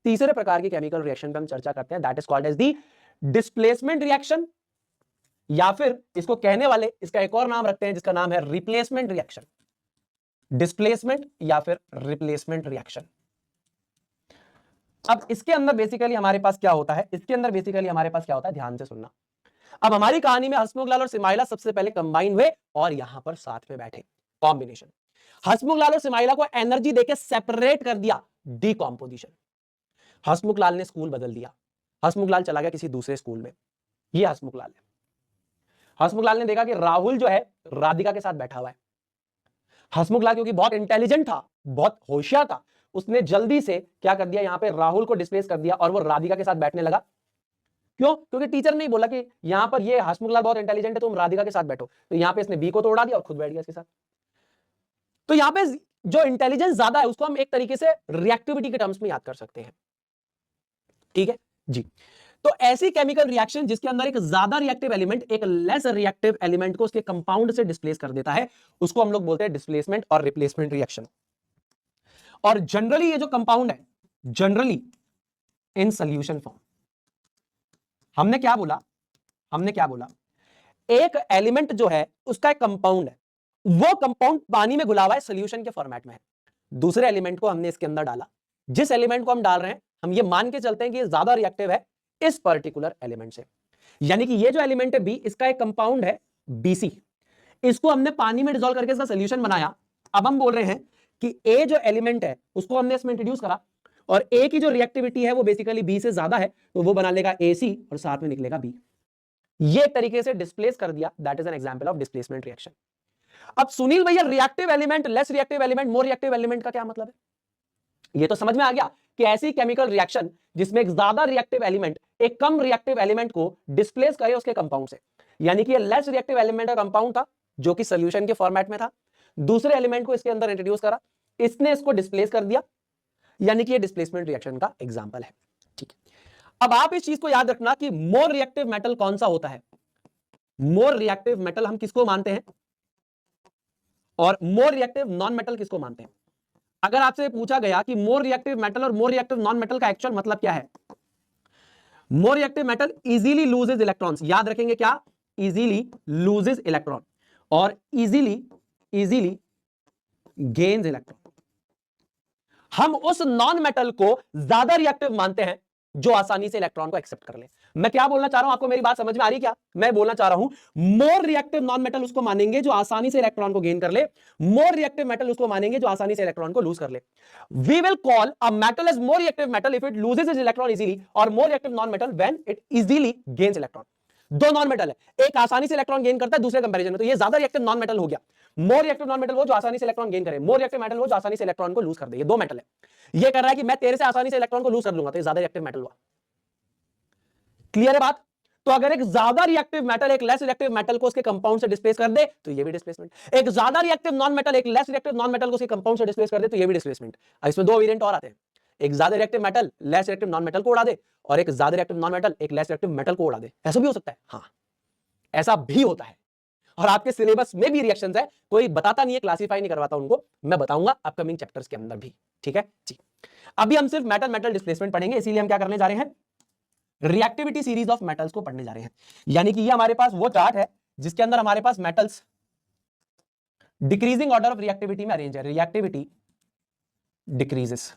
तीसरे प्रकार की केमिकल रिएक्शन पे हम चर्चा करते हैं, that is called as the displacement reaction, या फिर इसको कहने वाले इसका एक और नाम रखते हैं जिसका नाम है रिप्लेसमेंट रिएक्शन। डिस्प्लेसमेंट या फिर रिप्लेसमेंट रिएक्शन। अब इसके अंदर बेसिकली हमारे पास क्या होता है, इसके अंदर बेसिकली हमारे पास क्या होता है, ध्यान से सुनना। अब हमारी कहानी में हसमुखलाल और सिमाइला सबसे पहले कंबाइन हुए और यहां पर साथ में बैठे, कॉम्बिनेशन। हसमुखलाल और सिमाइला को एनर्जी देके सेपरेट कर दिया, डीकॉम्पोजिशन। हसमुखलाल ने स्कूल बदल दिया, हसमुखलाल चला गया किसी दूसरे स्कूल में। ये हसमुखलाल है। हसमुखलाल ने देखा कि राहुल जो है राधिका के साथ बैठा हुआ है। हसमुखलाल क्योंकि बहुत इंटेलिजेंट था, बहुत होशियार था, उसने जल्दी से क्या कर दिया, यहां पे राहुल को डिस्प्लेस कर दिया और वो राधिका के साथ बैठने लगा। क्यों? क्योंकि टीचर ने बोला कि यहां पर ये हसमुखलाल बहुत इंटेलिजेंट है, तुम राधिका के साथ बैठो, तो यहां पे इसने बी को तोड़ा दिया और खुद बैठ गया इसके साथ। तो यहां पे जो इंटेलिजेंस ज्यादा है उसको हम एक तरीके से रिएक्टिविटी के टर्म्स में याद कर सकते हैं। ठीक है जी। तो ऐसी केमिकल रिएक्शन जिसके अंदर एक ज्यादा रिएक्टिव एलिमेंट एक लेस रिएक्टिव एलिमेंट को उसके कंपाउंड से डिस्प्लेस कर देता है, उसको हम लोग बोलते हैं डिस्प्लेसमेंट और रिप्लेसमेंट रिएक्शन। और जनरली ये जो कंपाउंड है, जनरली इन सॉल्यूशन फॉर्म। हमने क्या बोला, एक एलिमेंट जो है उसका एक कंपाउंड है, वो कंपाउंड पानी में घुला हुआ है, सॉल्यूशन के फॉर्मेट में है। दूसरे एलिमेंट को हमने इसके अंदर डाला, जिस एलिमेंट को हम डाल रहे हैं हम ये मान के चलते हैं कि ये ज्यादा रिएक्टिव है इस पर्टिकुलर एलिमेंट से। यानी कि ये जो एलिमेंट है बी, इसका एक कंपाउंड है बीसी, इसको हमने पानी में डिसॉल्व करके इसका सॉल्यूशन बनाया। अब हम बोल रहे हैं कि ए जो एलिमेंट है उसको हमने इसमें इंट्रोड्यूस करा और ए की जो रिएक्टिविटी है वो बेसिकली बी से ज्यादा है, तो वो बना लेगा एसी और साथ में निकलेगा बी। ये तरीके से डिस्प्लेस कर दिया, that is an example of displacement reaction. अब सुनील भैया, reactive element, less reactive element, more reactive element का क्या मतलब है? ये तो समझ में आ गया कि ऐसी केमिकल रिएक्शन जिसमें एक ज्यादा रिएक्टिव एलिमेंट एक कम रिएक्टिव एलिमेंट को डिस्प्लेस करे उसके कंपाउंड से। यानी कि ये लेस रिएक्टिव एलिमेंट का कंपाउंड था जो कि सॉल्यूशन के फॉर्मेट में था, दूसरे एलिमेंट को इसके अंदर इंट्रोड्यूस करा, इसने इसको डिस्प्लेस कर दिया, यानी कि ये डिस्प्लेसमेंट रिएक्शन का एग्जांपल है। ठीक है, अब आप इस चीज को याद रखना कि मोर रिएक्टिव मेटल कौन सा होता है। मोर रिएक्टिव मेटल हम किसको मानते हैं और मोर रिएक्टिव नॉन मेटल किसको मानते हैं। अगर आपसे पूछा गया कि मोर रिएक्टिव मेटल और मोर रिएक्टिव नॉन मेटल का एक्चुअल मतलब क्या है, मोर reactive metal easily loses electrons, याद रखेंगे क्या, इजीली लूजेस इलेक्ट्रॉन और इजीली गेन्स इलेक्ट्रॉन। हम उस नॉन मेटल को ज्यादा रिएक्टिव मानते हैं जो आसानी से इलेक्ट्रॉन को एक्सेप्ट कर ले। मैं क्या बोलना चाह रहा हूं, आपको मेरी बात समझ में आ रही क्या? मैं बोलना चाह रहा हूं मोर रिएक्टिव नॉन मेटल उसको मानेंगे जो आसानी से इलेक्ट्रॉन को गेन कर ले, मोर रिएक्टिव मेटल उसको मानेंगे जो आसानी से इलेक्ट्रॉन को लूज कर ले। We will call a metal as more reactive metal if it loses its electron easily, और more reactive non metal when it easily gains electron. दो नॉन मेटल है, एक आसानी से इलेक्ट्रॉन गेन करता है दूसरे कंपैरिजन में, तो ये ज्यादा रिएक्टिव नॉन मेटल हो गया। मोर रिएक्टिव नॉन मेटल वो जो आसानी से इलेक्ट्रॉन गेन करे, मोर रिएक्टिव मेटल वो जो आसानी से इलेक्ट्रॉन को लूज कर दे। ये दो मेटल है, ये कर रहा है कि मैं तेरे से आसानी से इलेक्ट्रॉन को लूज कर लूंगा, तो ये ज्यादा रिएक्टिव मेटल हुआ। क्लियर है बात? तो अगर एक ज्यादा रिएक्टिव मेटल एक लेस रिएक्टिव मेटल को उसके कंपाउंड से डिस्प्लेस कर दे तो ये भी डिस्प्लेसमेंट। एक ज्यादा रिएक्टिव नॉन मेटल एक लेस रिएक्टिव नॉन मेटल को उसके कंपाउंड से डिस्प्लेस कर दे तो ये भी डिस्प्लेसमेंट। इसमें दो वेरिएंट और आते हैं, एक ज्यादा reactive metal less reactive non metal को उड़ा दे और एक ज्यादा रिएक्टिव नॉन मेटल एक लेस रिएक्टिव मेटल को उड़ा दे। ऐसा भी हो सकता है, हाँ ऐसा भी होता है। और आपके सिलेबस में भी रिएक्शंस है, कोई बताता नहीं है, क्लासिफाई नहीं करवाता उनको, मैं बताऊंगा अपकमिंग चैप्टर्स के अंदर भी। ठीक है जी, अभी हम सिर्फ मेटल मेटल डिस्प्लेसमेंट पढ़ेंगे, इसीलिए हम क्या करने जा रहे हैं, रिएक्टिविटी सीरीज ऑफ मेटल्स को पढ़ने जा रहे हैं। यानी कि ये हमारे पास वो चार्ट है जिसके अंदर हमारे पास metals decreasing order of reactivity में अरेंज है। रिएक्टिविटी डिक्रीजेस,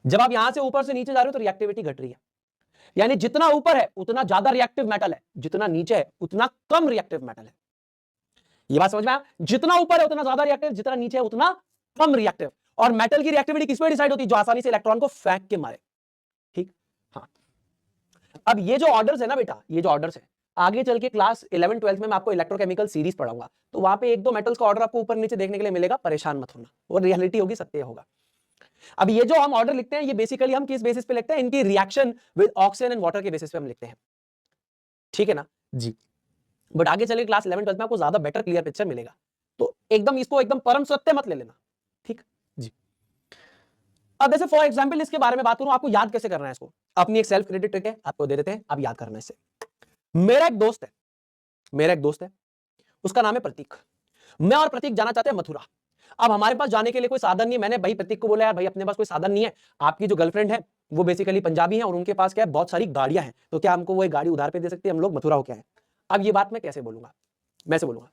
जब आप यहां से ऊपर से नीचे जा रहे हो तो रिएक्टिविटी घट रही है, यानी जितना ऊपर है उतना ज्यादा रिएक्टिव मेटल है, जितना नीचे है उतना कम रिएक्टिव मेटल है। ये बात समझ में आया? जितना ऊपर है उतना ज्यादा रिएक्टिव, जितना नीचे है उतना कम रिएक्टिव। और मेटल की रिएक्टिविटी किस पे डिसाइड होती है, जो आसानी से इलेक्ट्रॉन को फेंक के मारे। ठीक, हाँ। अब ये जो ऑर्डर्स है ना बेटा, ये जो ऑर्डर्स है, आगे चल के क्लास 11 12 में मैं आपको इलेक्ट्रोकेमिकल सीरीज पढ़ाऊंगा, तो वहां पे एक दो मेटल्स का ऑर्डर आपको ऊपर नीचे देखने के लिए मिलेगा, परेशान मत होना, वो रियलिटी होगी, सत्य होगा। अब ये जो हम ऑर्डर लिखते हैं ये बेसिकली हम किस बेसिस पे लिखते हैं, इनकी reaction with oxygen and water के बेसिस पे हम लिखते हैं। ठीक है ना जी, बट आगे चले क्लास 11 12 में आपको ज्यादा बेटर क्लियर पिक्चर मिलेगा, तो एकदम इसको एकदम परम सत्य मत ले लेना। ठीक जी। अब जैसे फॉर एग्जांपल इसके बारे में बात करूं, आपको याद कैसे करना है इसको, अपनी एक सेल्फ क्रेडिट ट्रिक है, आपको दे देते हैं, आप याद करना है इससे। मेरा एक दोस्त है, उसका नाम है प्रतीक। मैं और प्रतीक जाना चाहते हैं मथुरा। अब हमारे पास जाने के लिए कोई साधन नहीं है। मैंने भाई प्रतीक को बोला यार भाई अपने पास कोई साधन नहीं है, आपकी जो गर्लफ्रेंड है वो बेसिकली पंजाबी है और उनके पास क्या है बहुत सारी गाड़ियां हैं, तो क्या हमको वो एक गाड़ी उधार पे दे सकती है, हम लोग मथुरा हो क्या है। अब ये बात मैं कैसे बोलूंगा, मैं से बोलूंगा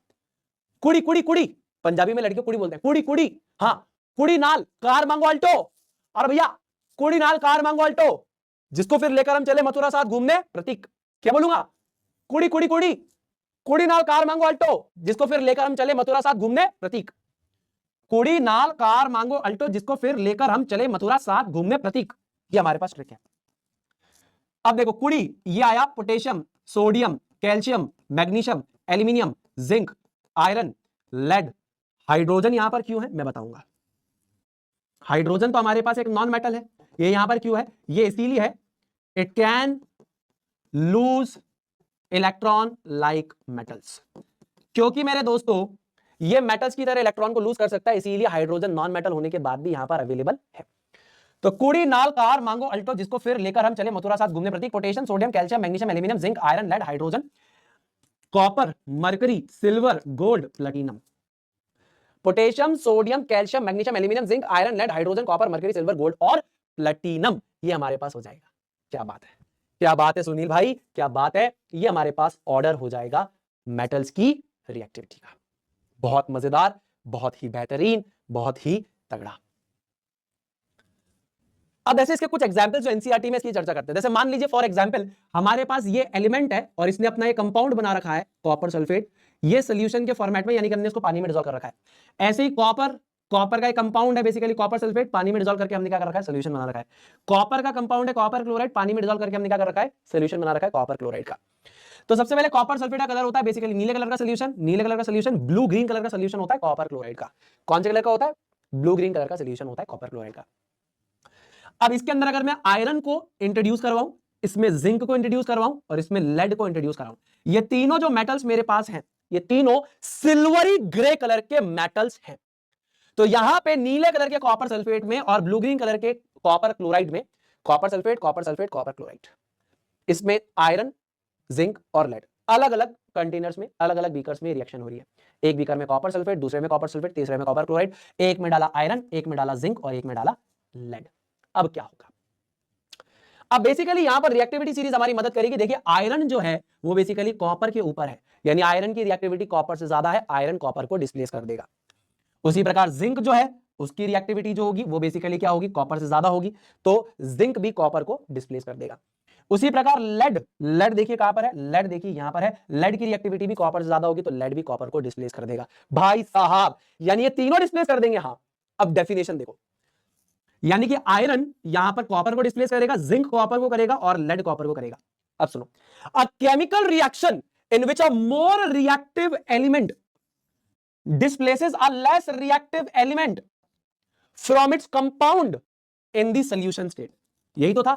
कुड़ी कुड़ी कुड़ी, पंजाबी में लड़के कुड़ी बोलते हैं, कुड़ी कुड़ी, हाँ कुड़ी नाल कार मांगो अल्टो, और भैया कुड़ी नाल कार मांगो अल्टो जिसको फिर लेकर हम चले मथुरा साथ घूमने, प्रतीक क्या बोलूंगा, कुड़ी कुड़ी कुड़ी, कुड़ी नाल कार मांगो अल्टो जिसको फिर लेकर हम चले मथुरा साथ घूमने, प्रतीक कुड़ी नाल कार मांगो अल्टो जिसको फिर लेकर हम चले मथुरा साथ घूमने, प्रतीक। ये हमारे पास ट्रिक है। अब देखो कुड़ी ये आया potassium, sodium, calcium, magnesium, aluminium, zinc, iron, lead, hydrogen यहां पर क्यों है मैं बताऊंगा। हाइड्रोजन तो हमारे पास एक नॉन मेटल है, ये यहां पर क्यों है, ये इसीलिए है it can lose electron like metals, क्योंकि मेरे दोस्तों ये मेटल्स की तरह इलेक्ट्रॉन को लूज कर सकता है, इसीलिए हाइड्रोजन नॉन मेटल होने के बाद भी यहां पर अवेलेबल है। तो कुड़ी नाल कार मांगो अल्टो जिसको फिर लेकर हम चले मथुरा साथ घूमने, प्रतीक potassium, sodium, calcium, magnesium, aluminium, zinc, iron, lead, hydrogen, copper, mercury, silver, gold, platinum. Potassium, sodium, calcium, magnesium, aluminium, zinc, iron, lead, hydrogen, copper, mercury, silver, gold और प्लेटिनम, ये हमारे पास हो जाएगा। क्या बात है, क्या बात है सुनील भाई, क्या बात है, ये हमारे पास ऑर्डर हो जाएगा मेटल्स की रिएक्टिविटी का। बहुत मजेदार, बहुत ही बेहतरीन, बहुत ही तगड़ा। अब ऐसे इसके कुछ एग्जांपल्स जो एनसीईआरटी में इसकी चर्चा करते हैं, जैसे मान लीजिए फॉर एग्जांपल हमारे पास ये एलिमेंट है और इसने अपना ये कंपाउंड बना रखा है कॉपर सल्फेट, ये सोल्यूशन के फॉर्मेट में, यानी कि हमने इसको पानी में डिसॉल्व कर रखा है। ऐसे ही कॉपर का एक कंपाउंड है बेसिकली कॉपर सल्फेट, पानी में डिसॉल्व करके हमने क्या कर रखा है, सोल्यूशन बना रखा है। कॉपर का कंपाउंड है कॉपर क्लोराइड, पानी में डिसॉल्व करके हमने क्या कर रखा है, सोल्यूशन बना रखा है कॉपर क्लोराइड का। तो सबसे पहले कॉपर सल्फेट का कलर होता है बेसिकली नीले कलर का सोल्यूशन, नीले कलर का सोल्यूशन, ब्लू ग्रीन कलर का सोल्यूशन होता है कॉपर क्लोराइड का। कौन से कलर का होता है, ब्लू ग्रीन कलर का सोल्यूशन होता है कॉपर क्लोराइड का। अब इसके अंदर अगर मैं आयरन को इंट्रोड्यूस करवाऊं, इसमें जिंक को इंट्रोड्यूस करवाऊं और इसमें लेड को इंट्रोड्यूस करवाऊं, ये तीनों जो मेटल्स मेरे पास हैं ये तीनों सिल्वरी ग्रे कलर के मेटल्स हैं। तो यहां पे नीले कलर के कॉपर सल्फेट में और ब्लू ग्रीन कलर के कॉपर क्लोराइड में, कॉपर सल्फेट कॉपर क्लोराइड, इसमें आयरन, जिंक और लेड अलग अलग कंटेनर्स में, अलग अलग बीकर्स में रिएक्शन हो रही है। एक बीकर में कॉपर सल्फेट, दूसरे में कॉपर सल्फेट, तीसरे में कॉपर क्लोराइड, एक में डाला आयरन, एक में डाला जिंक और एक में डाला लेड। अब क्या होगा, अब बेसिकली यहां पर रिएक्टिविटी सीरीज हमारी मदद करेगी। देखिए आयरन जो है वो बेसिकली कॉपर के ऊपर है, यानी आयरन की रिएक्टिविटी कॉपर से ज्यादा है, आयरन कॉपर को डिस्प्लेस कर देगा। उसी प्रकार जिंक जो है उसकी रिएक्टिविटी जो होगी वो बेसिकली क्या होगी, कॉपर से ज्यादा होगी, तो जिंक भी कॉपर को डिस्प्लेस कर देगा। उसी प्रकार लेड देखिए कहां पर है, लेड देखिए यहां पर है, लेड की रिएक्टिविटी भी कॉपर से ज्यादा होगी तो लेड भी कॉपर को डिस्प्लेस कर देगा। भाई साहब यानी ये तीनों डिस्प्लेस कर देंगे। हाँ अब डेफिनेशन देखो, यानी कि आयरन यहां पर कॉपर को डिस्प्लेस करेगा, जिंक कॉपर को करेगा और लेड कॉपर को करेगा। अब सुनो, a chemical reaction in which a more reactive element displaces a less reactive element from its compound in the solution state। यही तो था,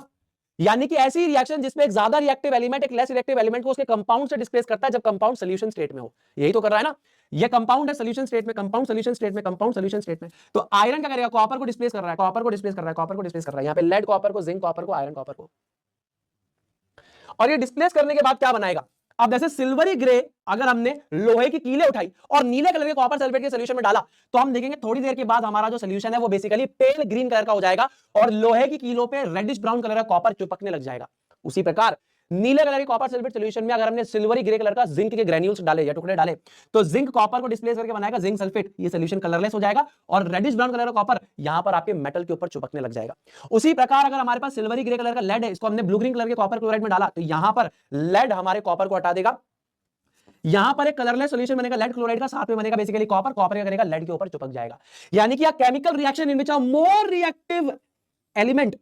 यानी कि ऐसी रिएक्शन जिसमें एक ज्यादा रिएक्टिव एलिमेंट एक लेस रिएक्टिव एलिमेंट को उसके कंपाउंड से डिस्प्लेस करता है जब कंपाउंड सॉल्यूशन स्टेट में हो। यही तो कर रहा है ना, ये कंपाउंड है सॉल्यूशन स्टेट में, कंपाउंड सॉल्यूशन स्टेट में, कंपाउंड सॉल्यूशन स्टेट में, तो आयरन क्या करेगा, कॉपर को डिस्प्लेस कर रहा है, कॉपर को डिस्प्लेस कर रहा है, कॉपर को डिस्प्लेस कर रहा है, यहां पे लेड कॉपर को, जिंक कॉपर को, आयरन कॉपर को, और ये डिस्प्लेस करने के बाद क्या बनाएगा। अब जैसे सिल्वरी ग्रे अगर हमने लोहे की कीलें उठाई और नीले कलर के कॉपर सल्फेट के सॉल्यूशन में डाला तो हम देखेंगे थोड़ी देर के बाद हमारा जो सॉल्यूशन है वो बेसिकली पेल ग्रीन कलर का हो जाएगा और लोहे की कीलों पे रेडिश ब्राउन कलर का कॉपर चिपकने लग जाएगा। उसी प्रकार नीले कलर के कॉपर सल्फेट सॉल्यूशन में अगर हमने सिल्वरी ग्रे कलर का जिंक के ग्रेन्यूल्स डाले या टुकड़े डाले तो जिंक कॉपर को डिस्प्लेस करके बनाएगा जिंक सल्फेट, ये सॉल्यूशन कलरलेस हो जाएगा और रेडिश ब्राउन कलर का कॉपर यहां पर आपके मेटल के ऊपर चिपकने लग जाएगा। उसी प्रकार अगर हमारे पास सिल्वरी ग्रे कलर का लेड है, इसको हमने ब्लू ग्रीन कलर के कॉपर क्लोराइड में डाला तो यहां पर लेड हमारे कॉपर को हटा देगा, यहां पर एक कलरलेस सॉल्यूशन बनेगा लेड क्लोराइड का, साथ में बनेगा बेसिकली कॉपर, कॉपर क्या करेगा लेड के ऊपर चिपक जाएगा। यानी कि chemical reaction in which a more reactive element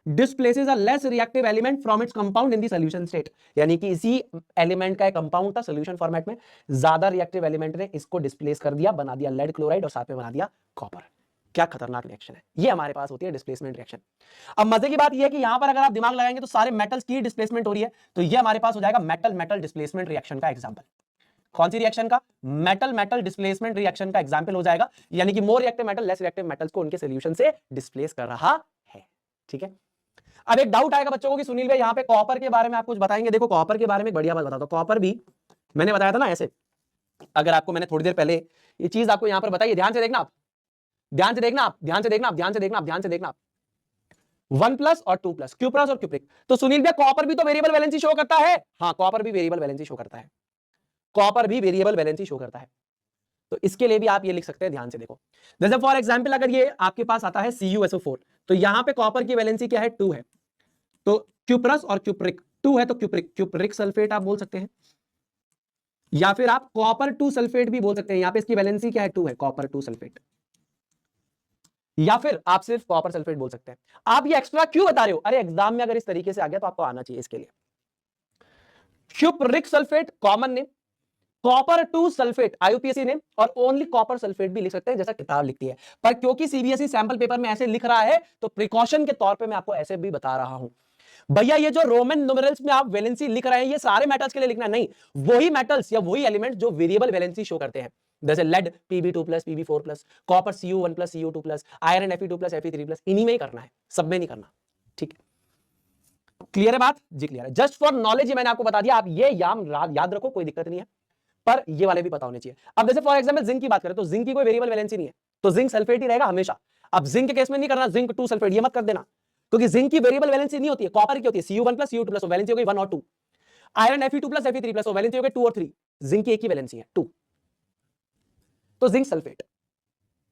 displaces a less reactive element from its compound in the solution state। यानी कि इसी एलिमेंट का एक कंपाउंड था सॉल्यूशन फॉर्मेट में, ज्यादा रिएक्टिव एलिमेंट ने इसको डिस्प्लेस कर दिया, बना दिया लेड क्लोराइड और साथ में बना दिया कॉपर। क्या खतरनाक रिएक्शन है ये, हमारे पास होती है डिस्प्लेसमेंट रिएक्शन। अब मजे की बात यह है कि यहां पर अगर आप दिमाग लगाएंगे तो सारे मेटल्स की डिस्प्लेसमेंट हो रही है, तो ये हमारे पास हो जाएगा मेटल मेटल डिस्प्लेसमेंट रिएक्शन का एग्जांपल। कौन सी रिएक्शन का, मेटल मेटल डिस्प्लेसमेंट रिएक्शन का एग्जांपल हो जाएगा, यानी कि मोर reactive metal less reactive metals को उनके सॉल्यूशन से डिस्प्लेस कर रहा है। ठीक है, अब एक डाउट आएगा बच्चों को कि सुनील भाई यहाँ पे कॉपर के बारे में आप कुछ बताएंगे। देखो कॉपर के बारे में एक बढ़िया बात बताता हूं, कॉपर भी मैंने बताया था ना ऐसे, अगर आपको मैंने थोड़ी देर पहले ये चीज आपको यहां पर बताई, ध्यान से देखना आप, ध्यान से देखना आप, ध्यान से देखना आप, ध्यान से देखना आप, ध्यान से देखना आप। 1+ और 2+, क्यूप्रस और क्यूप्रिक। तो सुनील भैया कॉपर भी तो वेरिएबल वैलेंसी शो करता है। हाँ, कॉपर भी वेरिएबल वैलेंसी शो करता है, कॉपर भी वेरिएबल वैलेंसी शो करता है। तो इसके लिए भी आप ये लिख सकते हैं, ध्यान से देखो। जैसे फॉर एग्जांपल अगर ये आपके पास आता है CuSO4, तो यहां पे कॉपर की वैलेंसी क्या है, 2 है। तो क्यूप्रस और क्यूप्रिक 2 है, तो क्यूप्रिक क्यूप्रिक सल्फेट आप बोल सकते हैं, या फिर आप कॉपर 2 सल्फेट भी बोल सकते हैं। यहां पे इसकी वैलेंसी क्या है, 2 है, कॉपर 2 सल्फेट। या फिर आप सिर्फ कॉपर सल्फेट बोल सकते हैं। आप ये एक्स्ट्रा क्यों बता रहे हो? अरे एग्जाम में अगर इस तरीके से आ गया तो आपको आना चाहिए, इसके लिए। Cupric sulphate common name, copper 2 sulphate IUPAC name, और ओनली कॉपर सल्फेट भी लिख सकते हैं जैसा किताब लिखती है। पर क्योंकि सीबीएसई सैंपल पेपर में ऐसे लिख रहा है, तो प्रिकॉशन के तौर पे मैं आपको ऐसे भी बता रहा हूं। भैया ये जो रोमन न्यूमेरल्स में आप वैलेंसी लिख रहे हैं, ये सारे मेटल्स के लिए लिखना नहीं, वही मेटल्स या वही एलिमेंट जो वेरिएबल वैलेंसी शो करते हैं। जैसे lead Pb2+, Pb4+, copper Cu1+, Cu2+, iron Fe2+, Fe3+, इन्हीं में ही करना है, सब में नहीं करना। ठीक है, क्लियर है बात? जी क्लियर है। जस्ट फॉर नॉलेज मैंने आपको बता दिया, आप ये याद रखो, कोई दिक्कत नहीं है, पर ये वाले भी पता होने चाहिए। अब जैसे फॉर एग्जांपल जिंक की बात करें, तो जिंक की कोई वेरिएबल वैलेंसी नहीं है, तो जिंक सल्फेट ही रहेगा हमेशा। अब जिंक के केस में नहीं करना जिंक 2 सल्फेट, ये मत कर देना, क्योंकि जिंक की वेरिएबल वैलेंसी नहीं होती है, कॉपर की होती है, Cu1+, Cu2+, वैलेंसी हो गई 1 और 2। आयरन Fe2+, Fe3+, वैलेंसी हो गई 2 और 3। जिंक की एक ही वैलेंसी है, 2। तो जिंक सल्फेट,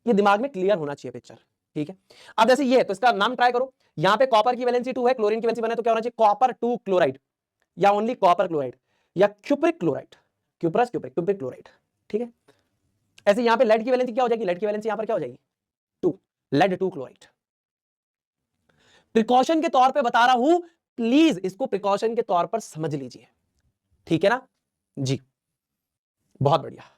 ये दिमाग में क्लियर होना चाहिए पिक्चर। ठीक है, अब जैसे ये है, तो इसका नाम ट्राई करो। यहां पे कॉपर की वैलेंसी 2 है, क्लोरीन की वैलेंसी 1 है, तो क्या होना चाहिए, कॉपर 2 क्लोराइड, या ओनली कॉपर क्लोराइड, या cupric chloride, cuprous cupric cupric chloride. ठीक है, ऐसे यहां पे लेड की वैलेंसी क्या हो जाएगी, लेड की वैलेंसी यहां पर क्या हो जाएगी, 2, लेड 2 क्लोराइड। प्रिकॉशन के तौर पे बता रहा हूं, प्लीज इसको प्रिकॉशन के तौर पर समझ लीजिए। ठीक है ना जी, बहुत बढ़िया।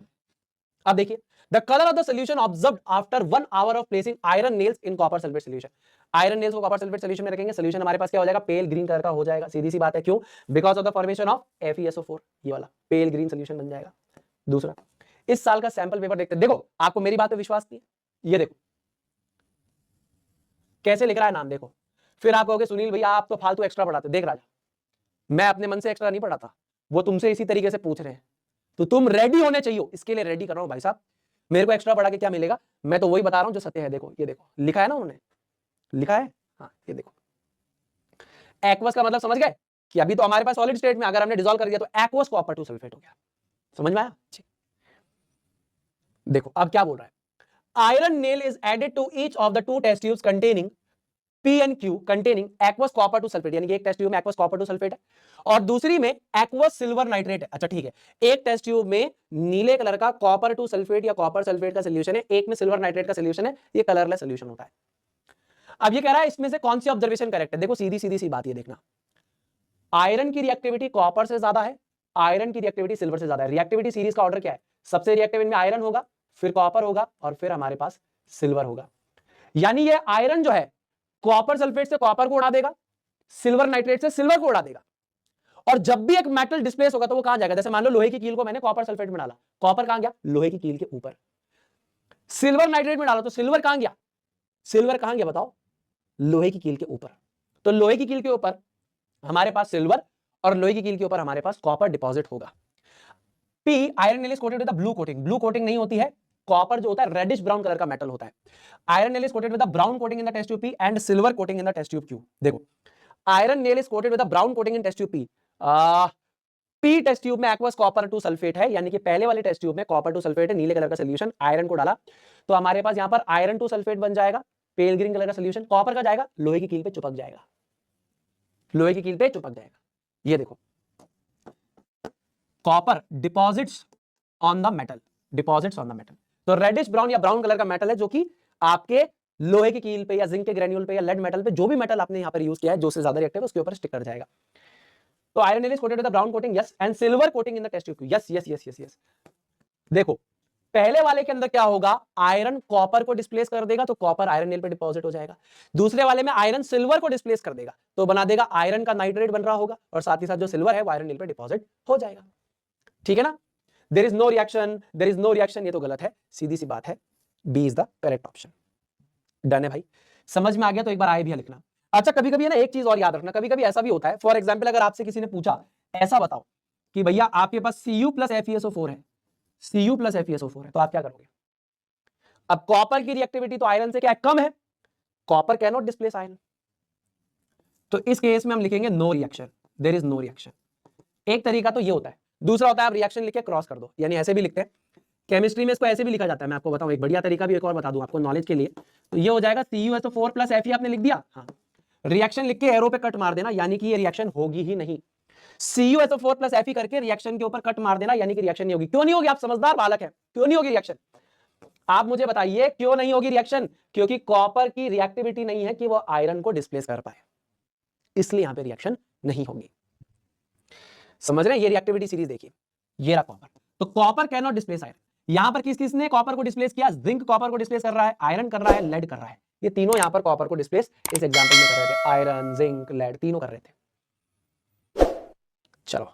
अब देखिए, the colour of the solution observed after 1 hour of placing iron nails in copper sulphate solution. Iron nails को कॉपर सल्फेट सोल्यूशन में रखेंगे, सोल्यूशन हमारे पास क्या हो जाएगा, पेल ग्रीन कलर का हो जाएगा। सीधी सी बात है, क्यों, because of the formation of FeSO4, ये वाला पेल ग्रीन सोल्यूशन बन जाएगा। दूसरा, इस साल का सैंपल पेपर देखते, देखो आपको मेरी बात पे विश्वास नहीं है, ये देखो कैसे लिख रहा है नाम, देखो। फिर आप कहोगे सुनील भैया आप तो फालतू एक्स्ट्रा पढ़ाते। देख राजा, मैं अपने मन से एक्स्ट्रा नहीं पढ़ाता, वो तुमसे इसी तरीके से पूछ रहे हैं, तो तुम रेडी होने चाहिए, इसके लिए रेडी कर रहा हूं भाई साहब। मेरे को एक्स्ट्रा पढ़ा के क्या मिलेगा, मैं तो वही बता रहा हूं जो सत्य है। देखो, ये देखो लिखा है ना उन्होंने, लिखा है, हाँ ये देखो। एक्वस का मतलब समझ गए, कि अभी तो हमारे पास सॉलिड स्टेट में अगर हमने डिसॉल्व कर दिया तो एक्वस कॉपर 2 सल्फेट हो गया। समझ में आया? देखो अब क्या बोल रहा है, iron nail is added to each of the 2 test tubes containing P and Q containing aqueous copper 2 sulphate, यानी कि एक टेस्ट ट्यूब में aqueous copper 2 सल्फेट है और दूसरी में aqueous सिल्वर नाइट्रेट है। अच्छा ठीक है, एक टेस्ट ट्यूब में नीले कलर का कॉपर 2 सल्फेट या कॉपर सल्फेट का सोल्यूशन है, एक में सिल्वर नाइट्रेट का सोल्यूशन है, ये कलरलेस सोल्यूशन होता है। अब ये कह रहा है इसमें से कौन सी ऑब्जर्वेशन करेक्ट है। देखो सीधी सीधी सी बात, ये देखना, आयरन की रिएक्टिविटी कॉपर से ज्यादा है, आयरन की रिएक्टिविटी सिल्वर से ज्यादा है। रिएक्टिविटी सीरीज का ऑर्डर क्या है, सबसे रिएक्टिव इनमें आयरन होगा, फिर कॉपर होगा, और फिर हमारे पास सिल्वर होगा। यानी ये आयरन जो है कॉपर सल्फेट से कॉपर को उड़ा देगा, सिल्वर नाइट्रेट से सिल्वर को उड़ा देगा। और जब भी एक मेटल डिस्प्लेस होगा तो वो कहां जाएगा, जैसे मान लो लोहे की कील को मैंने कॉपर सल्फेट में डाला, कॉपर कहां गया, लोहे की कील के ऊपर। सिल्वर नाइट्रेट में डाला तो सिल्वर कहां गया, सिल्वर कहां गया बताओ, लोहे की कील के ऊपर। तो लोहे की कील के ऊपर हमारे पास सिल्वर और लोहे की कील के ऊपर हमारे पास कॉपर डिपॉजिट होगा। P iron nail is coated with blue coating, blue coating नहीं होती है, कॉपर जो होता है रेडिश ब्राउन कलर का मेटल होता है। Iron nail is coated with brown coating in the test tube P and silver coating in the test tube Q. देखो iron nail is coated with brown coating in test tube P. P test tube में aqueous copper 2 sulphate है, यानी कि पहले वाले test tube में copper 2 sulphate है, नीले कलर का सोल्यूशन, आयरन को डाला तो हमारे पास यहां पर आयरन 2 सल्फेट बन जाएगा, पेल ग्रीन कलर का सोल्यूशन। कॉपर का जाएगा लोहे की कील पे चिपक जाएगा, लोहे की कील पे चिपक जाएगा। ये देखो copper deposits on the metal, deposits on the metal. तो रेडिश ब्राउन या ब्राउन कलर का मेटल है जो कि आपके लोहे की कील पे या जिंक के ग्रेन्यूल पे या लेड मेटल पे, जो भी मेटल आपने यहां पर यूज किया है जो से ज्यादा रिएक्टिव है उसके ऊपर स्टिक कर जाएगा। तो iron nail is coated with brown coating, yes, and silver coating in the test tube, yes yes yes yes yes. देखो पहले वाले के अंदर क्या होगा, आयरन कॉपर को डिस्प्लेस कर देगा तो कॉपर आयरन नेल पे डिपॉजिट हो जाएगा। दूसरे वाले में आयरन सिल्वर को डिस्प्लेस कर देगा तो बना देगा आयरन का नाइट्रेट बन रहा होगा, और साथ ही साथ जो सिल्वर है वो आयरन नेल पे डिपॉजिट हो जाएगा। ठीक है ना, there is no reaction, there is no reaction, ये तो गलत है, सीधी सी बात है, B is the correct option. Done है भाई, समझ में आ गया तो एक बार आए भी लिखना। अच्छा कभी कभी है ना एक चीज और याद रखना, कभी कभी ऐसा भी होता है, फॉर एग्जाम्पल अगर आपसे किसी ने पूछा ऐसा बताओ कि भैया आपके पास Cu+ FeSO4 है, Cu+ FeSO4 है, तो आप क्या करोगे, अब कॉपर की रिएक्टिविटी तो आयरन से क्या है, कम है, copper can not displace iron, तो इस केस में हम लिखेंगे no reaction, there is no reaction. एक तरीका तो ये होता है, दूसरा होता है आप रिएक्शन लिख के क्रॉस कर दो, यानी ऐसे भी लिखते हैं केमिस्ट्री में, इसको ऐसे भी लिखा जाता है। मैं आपको बताऊं एक बढ़िया तरीका भी एक और बता दूं आपको नॉलेज के लिए, तो ये हो जाएगा CuSO4 प्लस Fe आपने लिख दिया, हाँ रिएक्शन लिख के एरो पे कट मार देना, यानी कि ये रिएक्शन होगी ही नहीं। CuSO4 प्लस Fe करके रिएक्शन के ऊपर कट मार देना, यानी कि रिएक्शन नहीं होगी। क्यों नहीं होगी, आप समझदार बालक है, क्यों नहीं होगी रिएक्शन, आप मुझे बताइए क्यों नहीं होगी रिएक्शन? क्योंकि कॉपर की रिएक्टिविटी नहीं है कि वो आयरन को डिस्प्लेस कर पाए, इसलिए यहां पे रिएक्शन नहीं होगी। समझ रहे हैं, ये रिएक्टिविटी सीरीज देखिए, ये रहा कॉपर, तो copper can not displace iron. यहां पर किस किसने कॉपर को डिस्प्लेस किया, जिंक कॉपर को डिस्प्लेस कर रहा है, आयरन कर रहा है, लेड कर रहा है, ये तीनों यहां पर कॉपर को डिस्प्लेस इस एग्जांपल में कर रहे थे, आयरन जिंक लेड तीनों कर रहे थे। चलो